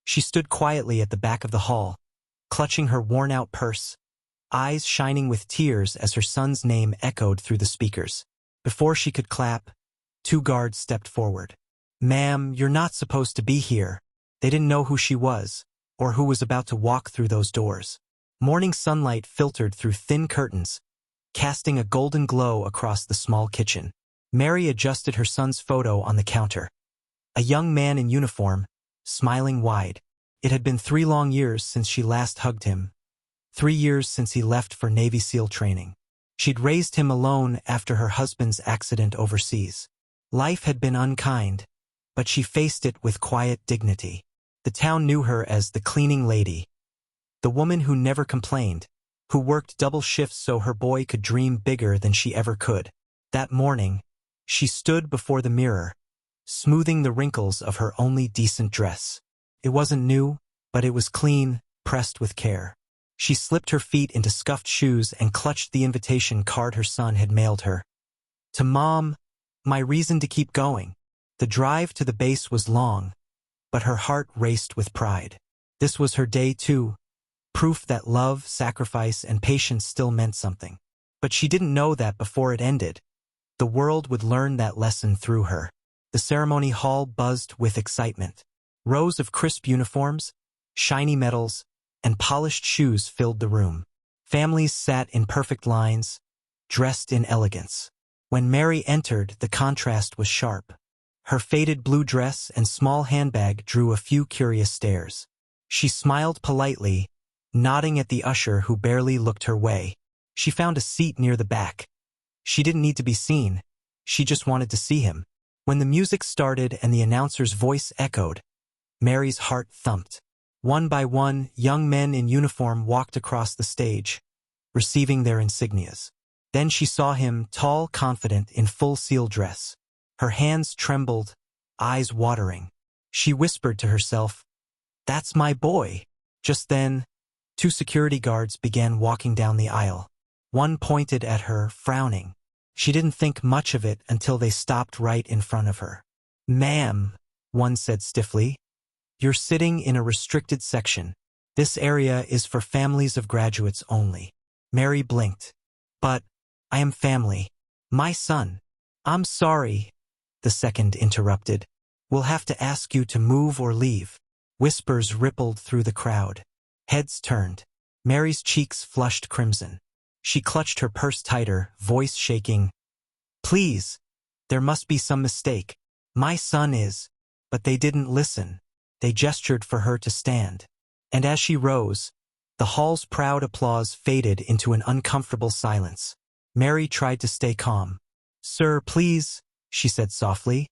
She stood quietly at the back of the hall, clutching her worn-out purse, eyes shining with tears as her son's name echoed through the speakers. Before she could clap, two guards stepped forward. "Ma'am, you're not supposed to be here." They didn't know who she was, or who was about to walk through those doors. Morning sunlight filtered through thin curtains, casting a golden glow across the small kitchen. Mary adjusted her son's photo on the counter. A young man in uniform, smiling wide. It had been 3 long years since she last hugged him. 3 years since he left for Navy SEAL training. She'd raised him alone after her husband's accident overseas. Life had been unkind, but she faced it with quiet dignity. The town knew her as the cleaning lady, the woman who never complained, who worked double shifts so her boy could dream bigger than she ever could. That morning, she stood before the mirror, smoothing the wrinkles of her only decent dress. It wasn't new, but it was clean, pressed with care. She slipped her feet into scuffed shoes and clutched the invitation card her son had mailed her. To Mom, my reason to keep going. The drive to the base was long, but her heart raced with pride. This was her day too, proof that love, sacrifice, and patience still meant something. But she didn't know that before it ended. The world would learn that lesson through her. The ceremony hall buzzed with excitement. Rows of crisp uniforms, shiny medals, and polished shoes filled the room. Families sat in perfect lines, dressed in elegance. When Mary entered, the contrast was sharp. Her faded blue dress and small handbag drew a few curious stares. She smiled politely, nodding at the usher who barely looked her way. She found a seat near the back. She didn't need to be seen. She just wanted to see him. When the music started and the announcer's voice echoed, Mary's heart thumped. One by one, young men in uniform walked across the stage, receiving their insignias. Then she saw him, tall, confident, in full SEAL dress. Her hands trembled, eyes watering. She whispered to herself, "That's my boy." Just then, 2 security guards began walking down the aisle. One pointed at her, frowning. She didn't think much of it until they stopped right in front of her. "Ma'am," one said stiffly, "you're sitting in a restricted section. This area is for families of graduates only." Mary blinked. "But I am family. My son." "I'm sorry," the second interrupted. "We'll have to ask you to move or leave." Whispers rippled through the crowd. Heads turned. Mary's cheeks flushed crimson. She clutched her purse tighter, voice shaking. "Please, there must be some mistake. My son is." But they didn't listen. They gestured for her to stand. And as she rose, the hall's proud applause faded into an uncomfortable silence. Mary tried to stay calm. "Sir, please," she said softly.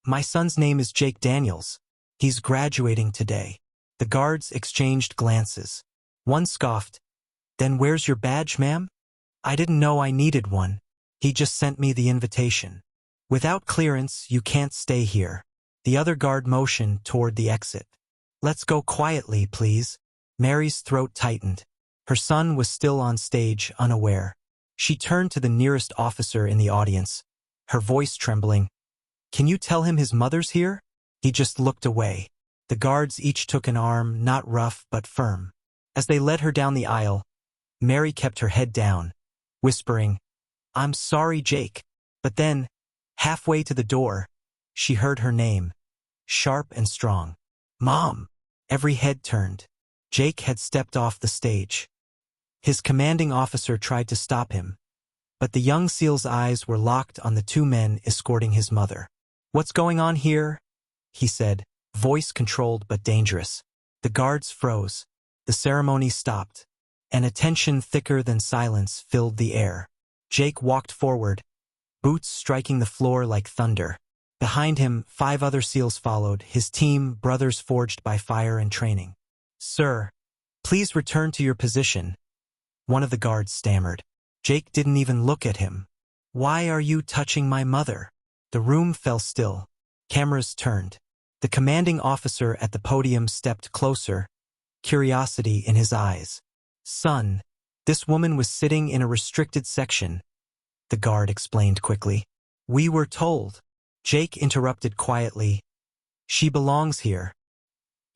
"My son's name is Jake Daniels. He's graduating today." The guards exchanged glances. One scoffed, "Then where's your badge, ma'am?" "I didn't know I needed one. He just sent me the invitation." "Without clearance, you can't stay here." The other guard motioned toward the exit. "Let's go quietly, please." Mary's throat tightened. Her son was still on stage, unaware. She turned to the nearest officer in the audience, her voice trembling. "Can you tell him his mother's here?" He just looked away. The guards each took an arm, not rough but firm. As they led her down the aisle, Mary kept her head down, whispering, "I'm sorry, Jake." But then, halfway to the door, she heard her name, sharp and strong. "Mom!" Every head turned. Jake had stepped off the stage. His commanding officer tried to stop him, but the young SEAL's eyes were locked on the 2 men escorting his mother. "What's going on here?" he said, voice controlled but dangerous. The guards froze. The ceremony stopped, and a tension thicker than silence filled the air. Jake walked forward, boots striking the floor like thunder. Behind him, 5 other SEALs followed, his team, brothers forged by fire and training. "Sir, please return to your position," one of the guards stammered. Jake didn't even look at him. "Why are you touching my mother?" The room fell still. Cameras turned. The commanding officer at the podium stepped closer, curiosity in his eyes. "Son, this woman was sitting in a restricted section," the guard explained quickly. "We were told." Jake interrupted quietly, "She belongs here."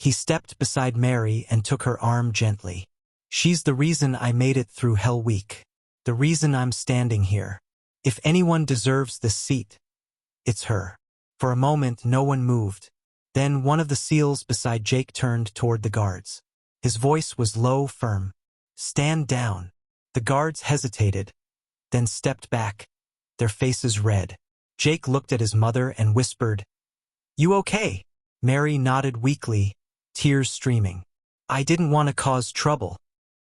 He stepped beside Mary and took her arm gently. She's the reason I made it through Hell Week. The reason I'm standing here. If anyone deserves this seat, it's her. For a moment, no one moved. Then one of the SEALs beside Jake turned toward the guards. His voice was low, firm. Stand down. The guards hesitated, then stepped back, their faces red. Jake looked at his mother and whispered, "You okay?" Mary nodded weakly, tears streaming. "I didn't want to cause trouble."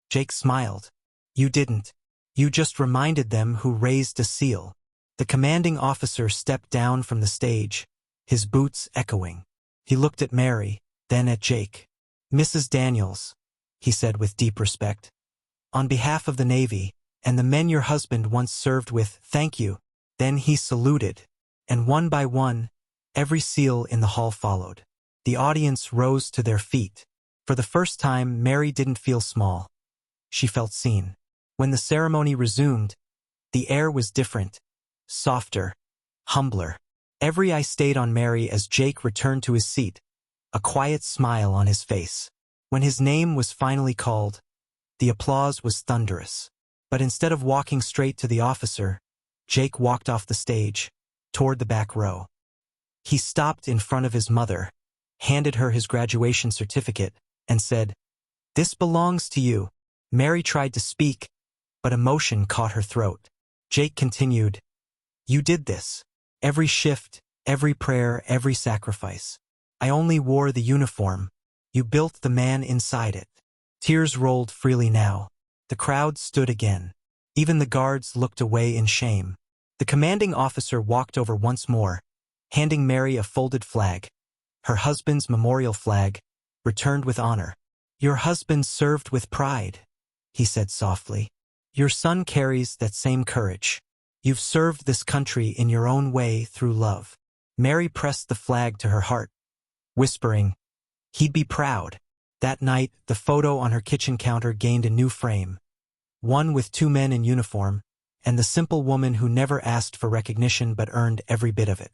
Jake smiled. "You didn't. You just reminded them who raised a SEAL." The commanding officer stepped down from the stage, his boots echoing. He looked at Mary, then at Jake. "Mrs. Daniels," he said with deep respect, "on behalf of the Navy and the men your husband once served with, thank you." Then he saluted, and one by one, every SEAL in the hall followed. The audience rose to their feet. For the first time, Mary didn't feel small. She felt seen. When the ceremony resumed, the air was different, softer, humbler. Every eye stayed on Mary as Jake returned to his seat, a quiet smile on his face. When his name was finally called, the applause was thunderous. But instead of walking straight to the officer, Jake walked off the stage, toward the back row. He stopped in front of his mother, handed her his graduation certificate, and said, "This belongs to you." Mary tried to speak, but emotion caught her throat. Jake continued, "You did this. Every shift, every prayer, every sacrifice. I only wore the uniform. You built the man inside it." Tears rolled freely now. The crowd stood again. Even the guards looked away in shame. The commanding officer walked over once more, handing Mary a folded flag. Her husband's memorial flag, returned with honor. "Your husband served with pride," he said softly. "Your son carries that same courage. You've served this country in your own way through love." Mary pressed the flag to her heart, whispering, "He'd be proud." That night, the photo on her kitchen counter gained a new frame. One with two men in uniform, and the simple woman who never asked for recognition but earned every bit of it.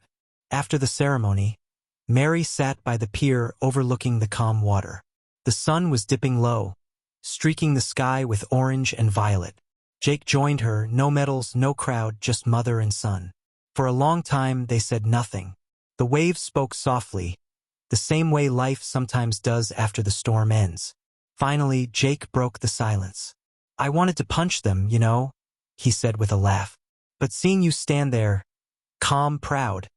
After the ceremony, Mary sat by the pier overlooking the calm water. The sun was dipping low, streaking the sky with orange and violet. Jake joined her, no medals, no crowd, just mother and son. For a long time, they said nothing. The waves spoke softly, the same way life sometimes does after the storm ends. Finally, Jake broke the silence. "I wanted to punch them, you know," he said with a laugh. "But seeing you stand there, calm, proud,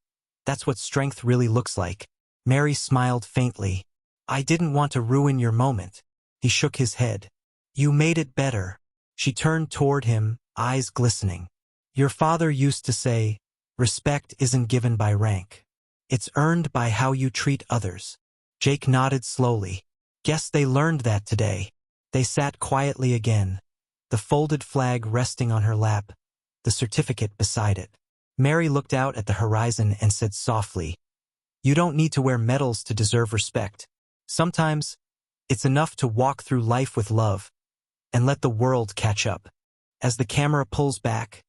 that's what strength really looks like." Mary smiled faintly. "I didn't want to ruin your moment." He shook his head. "You made it better." She turned toward him, eyes glistening. "Your father used to say, respect isn't given by rank. It's earned by how you treat others." Jake nodded slowly. "Guess they learned that today." They sat quietly again, the folded flag resting on her lap, the certificate beside it. Mary looked out at the horizon and said softly, "You don't need to wear medals to deserve respect. Sometimes, it's enough to walk through life with love and let the world catch up." As the camera pulls back,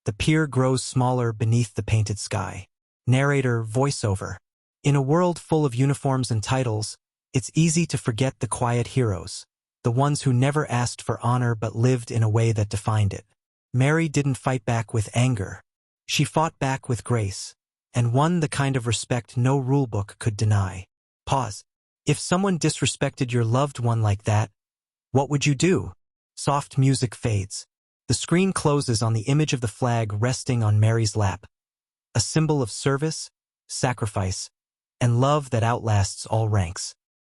the pier grows smaller beneath the painted sky. Narrator voiceover. In a world full of uniforms and titles, it's easy to forget the quiet heroes, the ones who never asked for honor but lived in a way that defined it. Mary didn't fight back with anger. She fought back with grace, and won the kind of respect no rulebook could deny. Pause. If someone disrespected your loved one like that, what would you do? Soft music fades. The screen closes on the image of the flag resting on Mary's lap, a symbol of service, sacrifice, and love that outlasts all ranks.